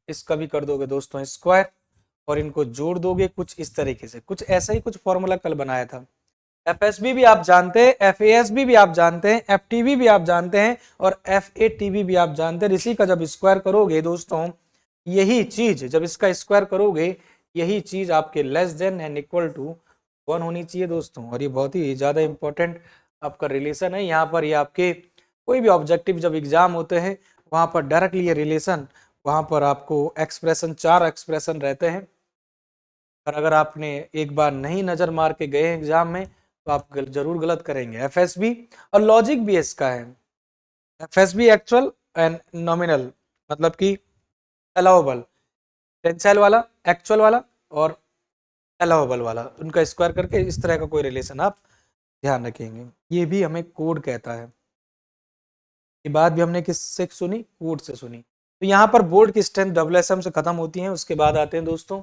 इसका भी कर दोगे दोस्तों स्क्वायर, और इनको जोड़ दोगे कुछ इस तरीके से, कुछ ऐसा ही कुछ फॉर्मूला कल बनाया था। एफ एस बी भी आप जानते हैं, एफ ए एस बी भी आप जानते हैं, एफ टी बी भी आप जानते हैं, और एफ ए टी बी भी आप जानते हैं। इसी का जब स्क्वायर करोगे दोस्तों, यही चीज जब इसका स्क्वायर करोगे, यही चीज आपके less than and equal to 1 होनी चाहिए दोस्तों। और ये बहुत ही ज्यादा इंपॉर्टेंट आपका रिलेशन है। यहाँ पर ये आपके कोई भी ऑब्जेक्टिव जब एग्जाम होते हैं, वहां पर डायरेक्टली ये रिलेशन, वहां पर आपको एक्सप्रेशन, 4 एक्सप्रेशन रहते हैं, और अगर आपने एक बार नहीं नजर मार के गए एग्जाम में तो आप जरूर गलत करेंगे। एफ एस बी और लॉजिक भी इसका है, F S B actual and nominal, मतलब कि अलाउबल, टेंसाइल वाला, एक्चुअल वाला और अलाउबल वाला, उनका स्क्वायर करके इस तरह का कोई रिलेशन आप ध्यान रखेंगे। ये भी हमें कोड कहता है। ये बात भी हमने किससे सुनी, कोड से सुनी। तो यहाँ पर बोल्ट की स्ट्रेंथ डब्ल्यू एस एम से खत्म होती है। उसके बाद आते हैं दोस्तों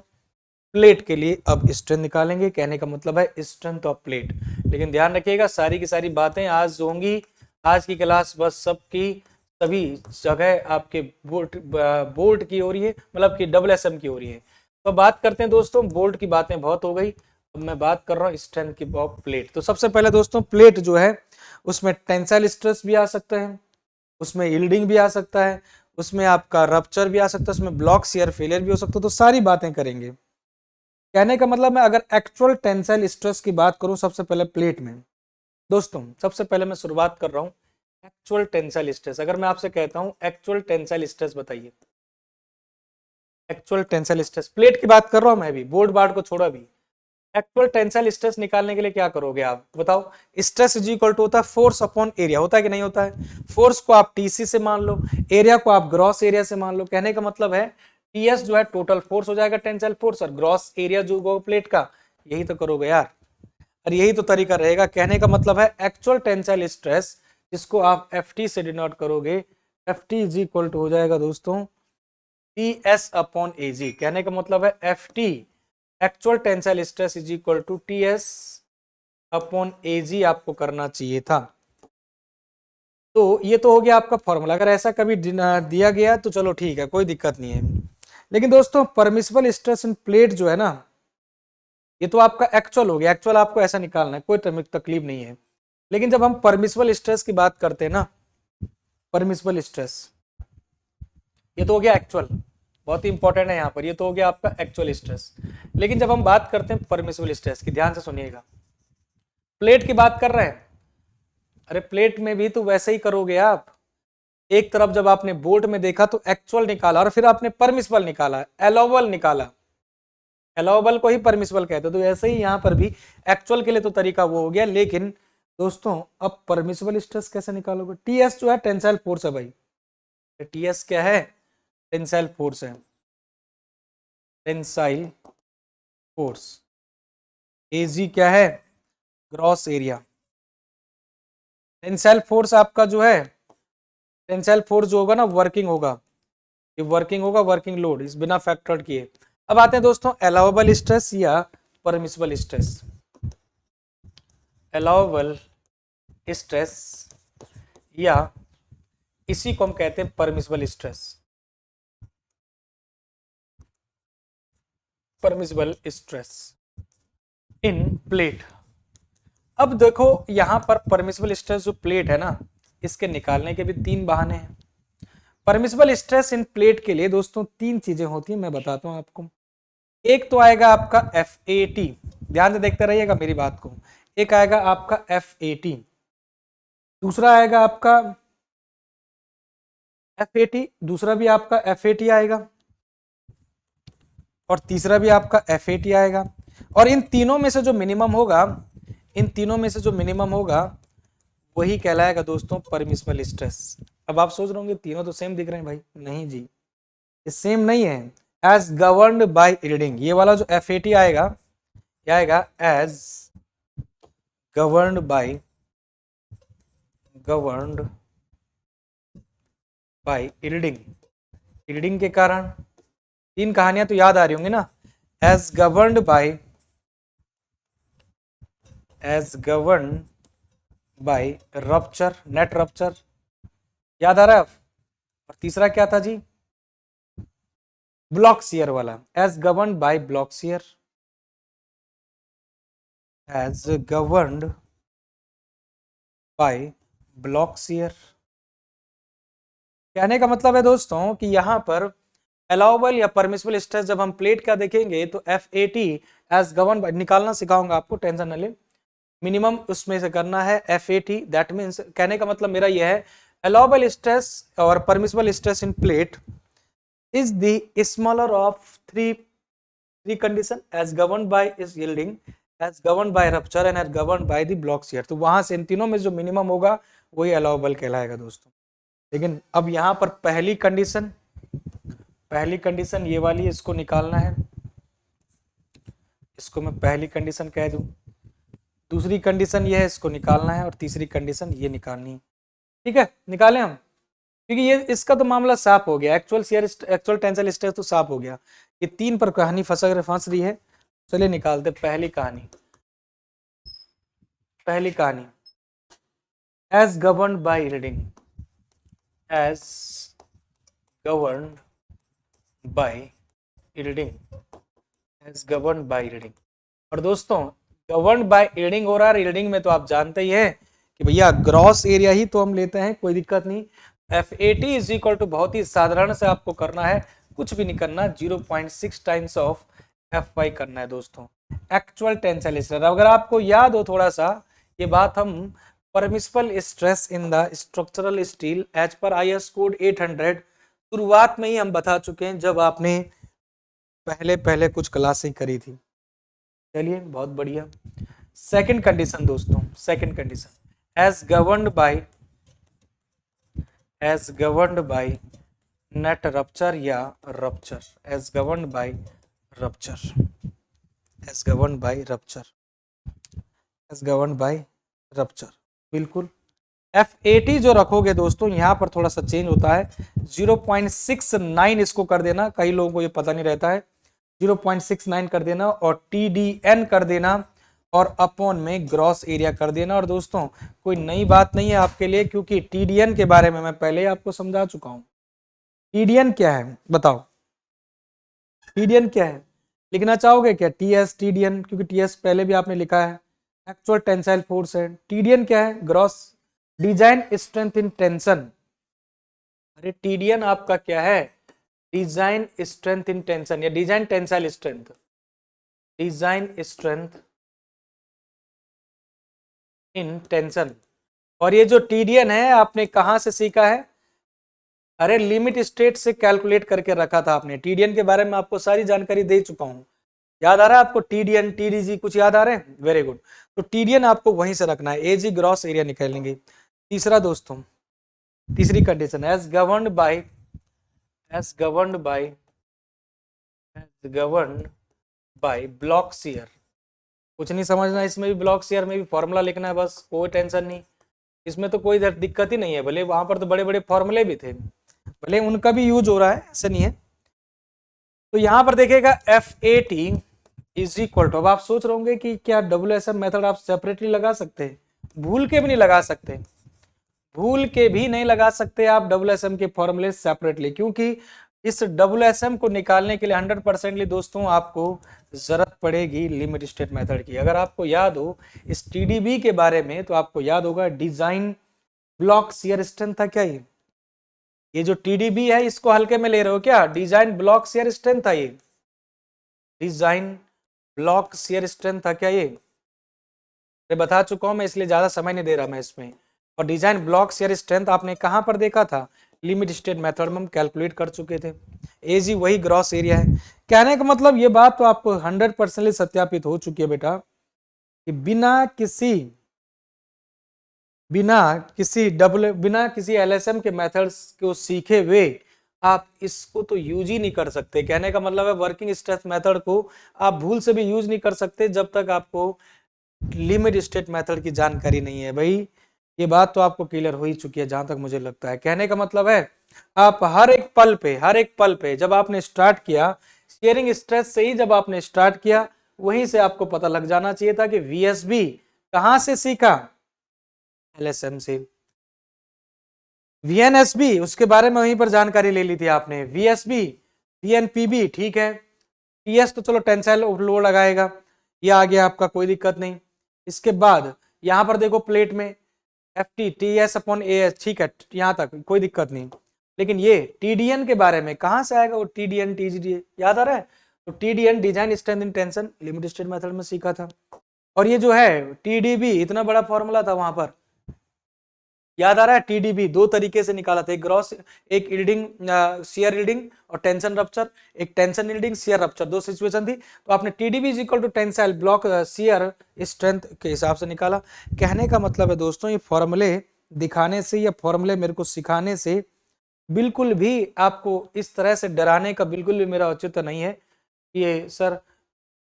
प्लेट के लिए, अब स्ट्रेंथ निकालेंगे, कहने का मतलब है स्ट्रेंथ ऑफ प्लेट। लेकिन ध्यान रखिएगा सारी की सारी बातें आज जो होंगी, आज की क्लास बस सबकी सभी जगह आपके बोल्ट की हो रही है, मतलब कि डबल एस एम की हो रही है। तो बात करते हैं दोस्तों, बोल्ट की बातें बहुत हो गई, अब मैं बात कर रहा हूँ स्ट्रेंथ की ऑफ प्लेट। तो सबसे पहले दोस्तों प्लेट जो है उसमें टेंसाइल स्ट्रेस भी आ सकता है, उसमें यील्डिंग भी आ सकता है, उसमें आपका रप्चर भी आ सकता है, उसमें ब्लॉक शियर फेलियर भी हो सकता है। तो सारी बातें करेंगे। कहने का मतलब मैं अगर एक्चुअल टेंसाइल स्ट्रेस की बात करूं सबसे पहले प्लेट में, दोस्तों सबसे पहले मैं शुरुआत कर रहा हूं एक्चुअल टेंसाइल स्ट्रेस। अगर मैं आपसे कहता हूं एक्चुअल टेंसाइल स्ट्रेस बताइए, एक्चुअल टेंसाइल स्ट्रेस, प्लेट की बात कर रहा हूं मैं भी, बोर्ड बार्ड को छोड़ा भी। एक्चुअल टेंसाइल स्ट्रेस निकालने के लिए क्या करोगे आप बताओ, स्ट्रेस इज इक्वल टू होता है फोर्स अपॉन एरिया, होता है कि नहीं होता है। फोर्स को आप टीसी से मान लो, एरिया को आप ग्रॉस एरिया से मान लो। कहने का मतलब है टीएस जो है टोटल फोर्स हो जाएगा टेंसाइल फोर्स, और ग्रॉस एरिया जो होगा प्लेट का, यही तो करोगे यार, और यही तो तरीका रहेगा। कहने का मतलब है एक्चुअल टेंसाइल स्ट्रेस जिसको आप एफ टी से डिनोट करोगे, F T is equal to हो जाएगा दोस्तों T S upon A G. कहने का मतलब है F T actual tensile stress is equal to T S upon A G आपको करना चाहिए था। तो ये तो हो गया आपका फॉर्मूला, अगर ऐसा कभी दिया गया तो चलो ठीक है, कोई दिक्कत नहीं है। लेकिन दोस्तों परमिसिबल स्ट्रेस इन प्लेट जो है ना, ये तो आपका एक्चुअल हो गया, एक्चुअल आपको ऐसा निकालना है, कोई तकलीफ नहीं है। लेकिन जब हम परमिसिबल स्ट्रेस की बात करते हैं ना, परमिसिबल स्ट्रेस, ये तो हो गया एक्चुअल, बहुत ही इंपॉर्टेंट है यहाँ पर, ये तो हो गया आपका एक्चुअल स्ट्रेस। लेकिन जब हम बात करते हैं परमिसिबल स्ट्रेस की, ध्यान से सुनिएगा, प्लेट की बात कर रहे हैं, अरे प्लेट में भी तो वैसे ही करोगे आप। एक तरफ जब आपने बोल्ट में देखा तो एक्चुअल निकाला, और फिर आपने परमिसिबल निकाला, अलाउबल निकाला, अलाउबल को ही परमिसिबल कहते, तो ऐसे ही यहाँ पर भी एक्चुअल के लिए तो तरीका वो हो गया। लेकिन दोस्तों अब परमिसिबल स्ट्रेस कैसे निकालोगे, टीएस जो है टेंसाइल फोर्स है भाई, टीएस क्या है, टेंसाइल फोर्स है, टेंसाइल फोर्स, एजी क्या है, ग्रॉस एरिया। टेंसाइल फोर्स आपका जो है, टेंसाइल फोर्स जो होगा ना वर्किंग होगा, ये वर्किंग होगा, वर्किंग लोड इस बिना फैक्टर किए। अब आते हैं दोस्तों अलाउबल स्ट्रेस या परमिसिबल स्ट्रेस। अलाउबल स्ट्रेस, या इसी को हम कहते हैं परमिसिबल स्ट्रेस, परमिसिबल स्ट्रेस इन प्लेट। अब देखो यहां पर परमिसिबल स्ट्रेस जो प्लेट है ना, इसके निकालने के भी तीन बहाने हैं। परमिसिबल स्ट्रेस इन प्लेट के लिए दोस्तों तीन चीजें होती हैं, मैं बताता हूं आपको। एक तो आएगा आपका FAT, ध्यान से देखते रहिएगा मेरी बात को। एक आएगा आपका FAT, दूसरा आएगा आपका FAT, दूसरा भी आपका FAT आएगा, और तीसरा भी आपका FAT आएगा। और इन तीनों में से जो मिनिमम होगा, इन तीनों में से जो मिनिमम होगा वही कहलाएगा दोस्तों परमिसिबल स्ट्रेस। अब आप सोच रहे होंगे तीनों तो सेम दिख रहे हैं भाई, नहीं जी, ये सेम नहीं है। एज गवर्नड बाय रीडिंग, ये वाला जो FAT आएगा, क्या आएगा, as governed by reading. Reading के कारण तीन कहानियां तो याद आ रही होंगी ना, as governed by rupture, net rupture, याद आ रहा है। और तीसरा क्या था जी, ब्लॉक शियर वाला, as governed by block shear, as governed by block shear. कहने का मतलब है दोस्तों कि यहां पर अलाउबल या परमिसिबल स्ट्रेस जब हम प्लेट का देखेंगे तो FAT एज गवर्न बाय, निकालना सिखाऊंगा आपको, टेंशन न ले, मिनिमम उसमें से करना है FAT। दैट मीन्स कहने का मतलब मेरा यह है, अलाउबल स्ट्रेस और permissible stress in plate is the smaller of three condition as governed by is yielding, as governed by rupture and as governed by the block shear। तो वहां से इन तीनों में जो मिनिमम होगा वही अलाउबल कहलाएगा दोस्तों। लेकिन अब यहां पर पहली कंडीशन ये वाली, इसको निकालना है, इसको मैं पहली कंडीशन कह दूं, दूसरी कंडीशन ये है, इसको निकालना है, और तीसरी कंडीशन ये निकालनी है। ठीक है, निकालें हम, क्योंकि ये इसका तो मामला साफ हो गया, एक्चुअल टेंसाइल स्ट्रेस तो साफ हो गया, ये तीन पर कहानी फंस रही है। चलिए निकालते पहली कहानी। As governed by reading, as governed by reading, as governed by reading. और दोस्तों गवर्नड बाय रीडिंग हो रहा है, रीडिंग में तो आप जानते ही है कि भैया ग्रॉस एरिया ही तो हम लेते हैं, कोई दिक्कत नहीं। FAT इज इक्वल टू, बहुत ही साधारण से आपको करना है, कुछ भी नहीं करना, 0.6 टाइम्स ऑफ FY करना है दोस्तों, एक्चुअल टेंसाइल स्ट्रेस। अगर आपको याद हो थोड़ा सा ये बात, हम permissible stress in the structural steel as per IS code 800 शुरुआत में ही हम बता चुके हैं, जब आपने पहले कुछ क्लासें करी थी। चलिए बहुत बढ़िया। सेकंड कंडीशन दोस्तों, second condition, as governed by net rupture या rupture, as governed by rupture, बिल्कुल। FAT जो रखोगे दोस्तों यहां पर थोड़ा सा चेंज होता है, 0.69 इसको कर देना, कई लोगों को ये पता नहीं रहता है, 0.69 कर देना, और TDN कर देना, और अपॉन में ग्रॉस एरिया कर देना। और दोस्तों कोई नई बात नहीं है आपके लिए, क्योंकि TDN के बारे में मैं पहले ही आपको समझा चुका हूं। TDN क्या है बताओ, TDN क्या है, लिखना चाहोगे क्या TS TDN, क्योंकि TS पहले भी आपने लिखा है, एक्चुअल टेंसाइल फोर्स है। TDN क्या है, gross design strength in tension. अरे TDN आपका क्या है, डिजाइन स्ट्रेंथ इन टेंशन, या design tensile strength, design strength in tension. और ये जो TDN है आपने कहां से सीखा है, अरे लिमिट स्टेट से कैलकुलेट करके रखा था आपने। TDN के बारे में आपको सारी जानकारी दे चुका हूं, याद आ रहा है आपको, TDN TDG कुछ याद आ रहे हैं, वेरी गुड। तो TDN आपको वहीं से रखना है, AG ग्रॉस एरिया निकालेंगे। तीसरा दोस्तों, तीसरी condition, as governed by block shear. कुछ नहीं समझना इसमें भी, ब्लॉक शियर में भी फॉर्मूला लिखना है बस, कोई टेंशन नहीं, इसमें तो कोई दिक्कत ही नहीं है। भले वहां पर तो बड़े बड़े फॉर्मूले भी थे, भले उनका भी यूज हो रहा है, ऐसा नहीं है। तो यहां पर देखिएगा FAT इज इक्वल टू, अब आप सोच रहे होंगे कि क्या WSM मेथड आप सेपरेटली लगा सकते हैं? भूल के भी नहीं लगा सकते, भूल के भी नहीं लगा सकते आप WSM के फॉर्मूले सेपरेटली, क्योंकि इस WSM को निकालने के लिए 100% दोस्तों आपको जरूरत पड़ेगी लिमिट स्टेट मेथड की। अगर आपको याद हो इस TDB के बारे में तो आपको याद होगा डिजाइन ब्लॉक शियर स्ट्रेंथ था क्या ये जो TDB है इसको हल्के में ले रहे हो क्या? डिजाइन ब्लॉक शियर स्ट्रेंथ था ये, डिजाइन ब्लॉक शियर स्ट्रेंथ था क्या ये? मैं बता चुका हूं, मैं इसलिए ज्यादा समय नहीं दे रहा मैं इसमें। और डिजाइन ब्लॉक शियर स्ट्रेंथ आपने कहां पर देखा था? लिमिट स्टेट मेथड में हम कैलकुलेट कर चुके थे। एजी वही ग्रॉस एरिया है। कहने का मतलब ये बात तो आपको 100% सत्यापित हो चुकी है बेटा कि बिना किसी LSM के मेथड्स को सीखे हुए आप इसको तो यूज ही नहीं कर सकते। कहने का मतलब है वर्किंग स्ट्रेस मेथड को आप भूल से भी यूज नहीं कर सकते जब तक आपको लिमिट स्टेट मेथड की जानकारी नहीं है। भाई ये बात तो आपको क्लियर हो ही चुकी है जहां तक मुझे लगता है। कहने का मतलब है आप हर एक पल पे जब आपने स्टार्ट किया शेयरिंग स्ट्रेस से ही, जब आपने स्टार्ट किया वहीं से आपको पता लग जाना चाहिए था कि VSB कहां से सीखा? LSM से। VNSB उसके बारे में वहीं पर जानकारी ले ली थी आपने। VSB VNPB ठीक है। TS तो चलो टेंसाइल लोड लगाएगा, ये आ गया आपका, कोई दिक्कत नहीं। इसके बाद यहां पर देखो प्लेट में FT TS/AS ठीक है, यहां तक कोई दिक्कत नहीं। लेकिन ये TDN के बारे में कहां से आएगा? वो TDN TGD याद आ रहा है? तो TDN design strength in tension limit state method में सीखा था। और ये जो है TDB इतना बड़ा फॉर्मूला था वहां पर, याद आ रहा है? TDB दो तरीके से निकाला था, एक ग्रॉस, एक यील्डिंग शियर यील्डिंग और टेंशन रप्चर, एक टेंशन यील्डिंग शियर रप्चर, दो सिचुएशन थी। तो आपने TDB is equal to tensile block shear strength के हिसाब से निकाला। कहने का मतलब है दोस्तों ये फॉर्मूले दिखाने से या फॉर्मूले मेरे को सिखाने से बिल्कुल भी आपको इस तरह से डराने का बिल्कुल भी मेरा औचित्य नहीं है कि ये सर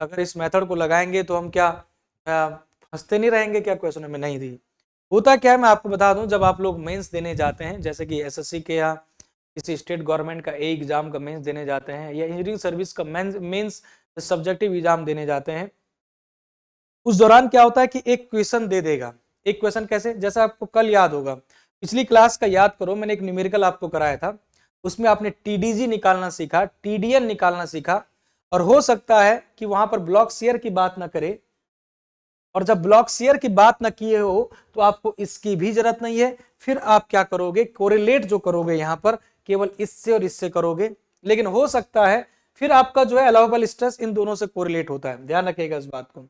अगर इस मेथड को लगाएंगे तो हम क्या फंसते नहीं रहेंगे क्या क्वेश्चन में? नहीं दी। होता क्या है मैं आपको बता दूं, जब आप लोग मेंस देने जाते हैं जैसे कि SSC के या किसी स्टेट गवर्नमेंट का एग्जाम का मेंस देने जाते हैं या इंजीनियरिंग सर्विस का मेंस सब्जेक्टिव एग्जाम देने जाते हैं, उस दौरान क्या होता है कि एक क्वेश्चन दे देगा। एक क्वेश्चन कैसे? जैसा आपको कल याद होगा, पिछली क्लास का याद करो, मैंने एक न्यूमेरिकल आपको कराया था, उसमें आपने TDG निकालना सीखा, TDN निकालना सीखा, और हो सकता है कि वहां पर ब्लॉक शेयर की बात ना करे, और जब ब्लॉक शेयर की बात ना किए हो तो आपको इसकी भी जरूरत नहीं है। फिर आप क्या करोगे? कोरिलेट जो करोगे यहां पर केवल इससे और इससे करोगे। लेकिन हो सकता है फिर आपका जो है अलाउबल स्ट्रेस इन दोनों से कोरिलेट होता है, ध्यान रखिएगा इस बात को।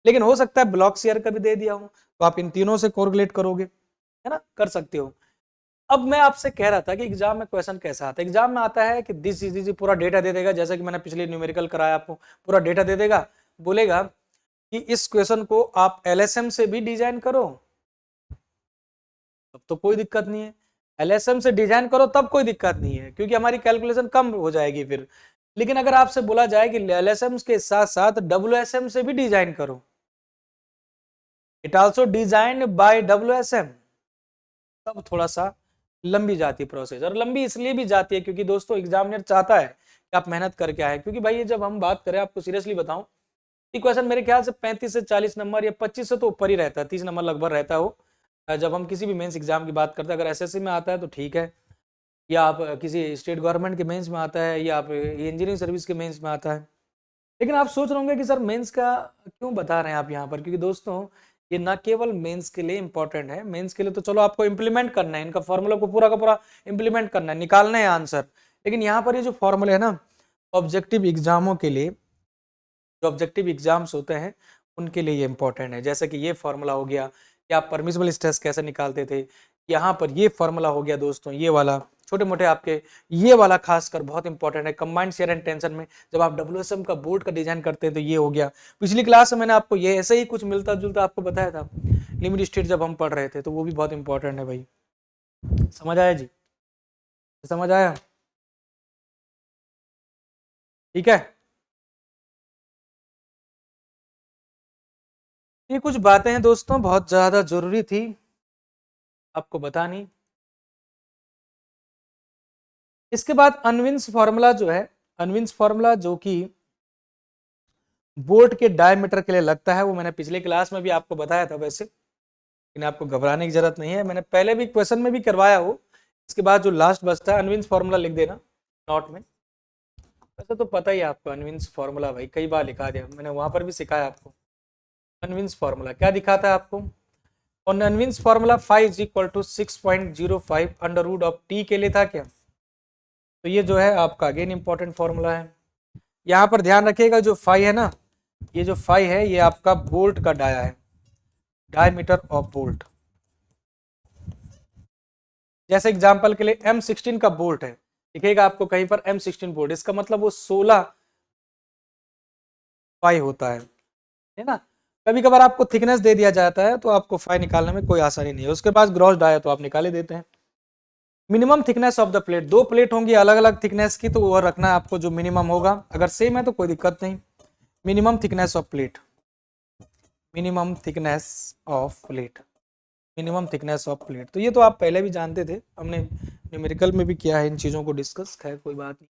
लेकिन हो सकता है ब्लॉक शेयर का भी दे दिया हो तो आप इन तीनों से कोरिलेट करोगे, है ना, कर सकते हो। अब मैं आपसे कह रहा था कि एग्जाम में क्वेश्चन कैसा आता है? एग्जाम में आता है कि दिस इज पूरा डेटा दे देगा, जैसा कि मैंने पिछले न्यूमेरिकल कराया आपको, पूरा डेटा दे देगा, बोलेगा कि इस क्वेश्चन को आप LSM से भी डिजाइन करो तब तो कोई दिक्कत नहीं है, LSM से डिजाइन करो तब कोई दिक्कत नहीं है, क्योंकि हमारी कैलकुलेशन कम हो जाएगी फिर। लेकिन अगर आपसे बोला जाए कि LSM के साथ साथ WSM से भी डिजाइन करो, it also design by WSM, तब थोड़ा सा लंबी जाती है प्रोसेस। और लंबी इसलिए भी जाती है क्योंकि दोस्तों एग्जामिनर चाहता है कि आप मेहनत करके आए। क्योंकि भाई ये जब हम बात करें, आपको सीरियसली बताऊं, ये क्वेश्चन मेरे ख्याल से 35 से 40 नंबर या 25 से तो ऊपर ही रहता है, 30 नंबर लगभग रहता हो। जब हम किसी भी मेंस एग्जाम की बात करते हैं, अगर SSC में आता है तो ठीक है, या आप किसी स्टेट गवर्नमेंट के मेंस में आता है, या आप इंजीनियरिंग सर्विस के मेंस में आता है। लेकिन आप सोच रहे होंगे कि सर मेंस का क्यों बता रहे हैं आप यहाँ पर? क्योंकि दोस्तों ये ना केवल मेंस के लिए इंपॉर्टेंट है, मेंस के लिए तो चलो आपको इंप्लीमेंट करना है, इनका फॉर्मूला को पूरा का पूरा इंप्लीमेंट करना है, निकालना है आंसर। लेकिन यहाँ पर ये जो फॉर्मूला है ना, ऑब्जेक्टिव एग्जामों के लिए, जो ऑब्जेक्टिव एग्जाम्स होते हैं उनके लिए ये इंपॉर्टेंट है। जैसे कि ये फॉर्मूला हो गया कि आप परमिसिबल स्ट्रेस कैसे निकालते थे, यहाँ पर ये फॉर्मूला हो गया दोस्तों, ये वाला छोटे मोटे आपके, ये वाला खासकर बहुत इंपॉर्टेंट है कंबाइंड शेयर एंड टेंशन में। जब आप WSM का बोर्ड का डिजाइन करते हैं तो ये हो गया। पिछली क्लास में मैंने आपको ये ऐसे ही कुछ मिलता जुलता आपको बताया था, लिमिट स्टेट जब हम पढ़ रहे थे, तो वो भी बहुत इंपॉर्टेंट है भाई। समझ आया जी? समझ आया? ठीक है, ये कुछ बातें हैं दोस्तों बहुत ज्यादा जरूरी थी आपको बतानी। इसके बाद अनविन्स फार्मूला जो है, अनविन्स फार्मूला जो कि बोल्ट के डायमीटर के लिए लगता है, वो मैंने पिछले क्लास में भी आपको बताया था वैसे, लेकिन आपको घबराने की जरूरत नहीं है, मैंने पहले भी क्वेश्चन में भी करवाया हो। इसके बाद जो लास्ट बचता है अनविन्स फॉर्मूला लिख देना नोट में। वैसे तो पता ही है आपको अनविन्स फॉर्मूला, भाई कई बार लिखा दिया मैंने, वहां पर भी सिखाया आपको। अनविन्स फॉर्मूला क्या दिखाता है आपको, और Unwin's formula 5 is equal to 6.05 under root of T के लिए था क्या। तो ये जो है आपका अगेन इंपॉर्टेंट फॉर्मूला है। यहाँ पर ध्यान रखिएगा जो फाई है ना, ये जो फाई है ये आपका बोल्ट का डाया है, डायमीटर ऑफ बोल्ट। जैसे एग्जांपल के लिए M16 का बोल्ट है, दिखेगा आपको कहीं पर M16 बोल्ट, इसका मतलब वो 16 फाई होता है ना। कभी कभार आपको थिकनेस दे दिया जाता है तो आपको फाई निकालने में कोई आसानी नहीं है, उसके पास ग्रॉस डाया तो आप निकाले देते हैं। Minimum thickness of the plate, दो प्लेट होंगी अलग अलग थिकनेस की, तो वो रखना है आपको जो मिनिमम होगा, अगर सेम है तो कोई दिक्कत नहीं। Minimum thickness of plate, minimum thickness of plate, minimum thickness of plate, तो ये तो आप पहले भी जानते थे, हमने न्यूमेरिकल में भी किया है इन चीज़ों को डिस्कस, खैर कोई बात नहीं।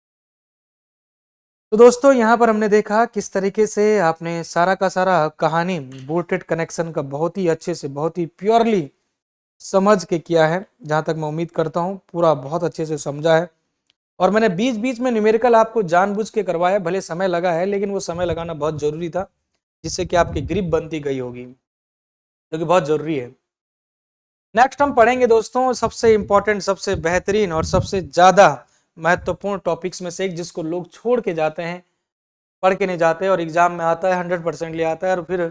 तो दोस्तों यहाँ पर हमने देखा किस तरीके से आपने सारा का सारा कहानी बोल्टेड कनेक्शन का बहुत ही अच्छे से, बहुत ही प्योरली समझ के किया है, जहाँ तक मैं उम्मीद करता हूँ पूरा बहुत अच्छे से समझा है। और मैंने बीच बीच में न्यूमेरिकल आपको जानबूझ के करवाया, भले समय लगा है लेकिन वो समय लगाना बहुत जरूरी था, जिससे कि आपकी ग्रिप बनती गई होगी, जो कि बहुत जरूरी है। नेक्स्ट हम पढ़ेंगे दोस्तों सबसे इंपॉर्टेंट, सबसे बेहतरीन और सबसे ज्यादा महत्वपूर्ण टॉपिक्स में से एक, जिसको लोग छोड़ के जाते हैं, पढ़ के नहीं जाते और एग्जाम में आता है 100% ले आता है और फिर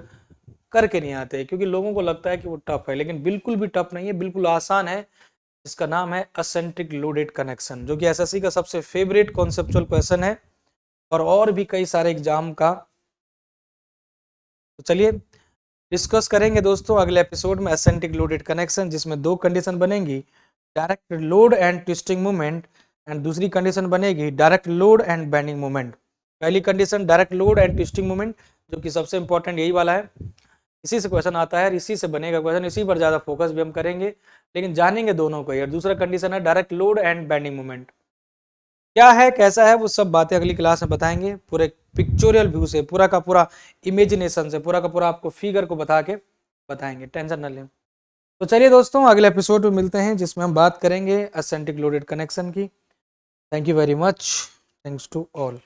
करके नहीं आते, क्योंकि लोगों को लगता है कि वो टफ है, लेकिन बिल्कुल भी टफ नहीं है, बिल्कुल आसान है। इसका नाम है असेंट्रिक लोडेड कनेक्शन, जो कि एसएससी का सबसे फेवरेट कॉन्सेप्चुअल क्वेश्चन है, और भी कई सारे एग्जाम का। तो चलिए डिस्कस करेंगे दोस्तों अगले एपिसोड में असेंट्रिक लोडेड कनेक्शन, जिसमें दो कंडीशन बनेंगी, direct load and twisting movement, and दूसरी कंडीशन बनेगी direct load and bending movement. पहली condition direct load and twisting movement, जो कि सबसे इंपॉर्टेंट यही वाला है, इसी से क्वेश्चन आता है, इसी से बनेगा क्वेश्चन, इसी पर ज्यादा फोकस भी हम करेंगे, लेकिन जानेंगे दोनों को। और दूसरा कंडीशन है direct load and bending movement, क्या है कैसा है वो सब बातें अगली क्लास में बताएंगे, पूरे पिक्चोरियल व्यू से, पूरा का पूरा इमेजिनेशन से, पूरा का पूरा आपको फिगर को बता के बताएंगे, टेंशन न लें। तो चलिए दोस्तों अगले एपिसोड में मिलते हैं, जिसमें हम बात करेंगे असेंट्रिक लोडेड कनेक्शन की। Thank you very much, thanks to all.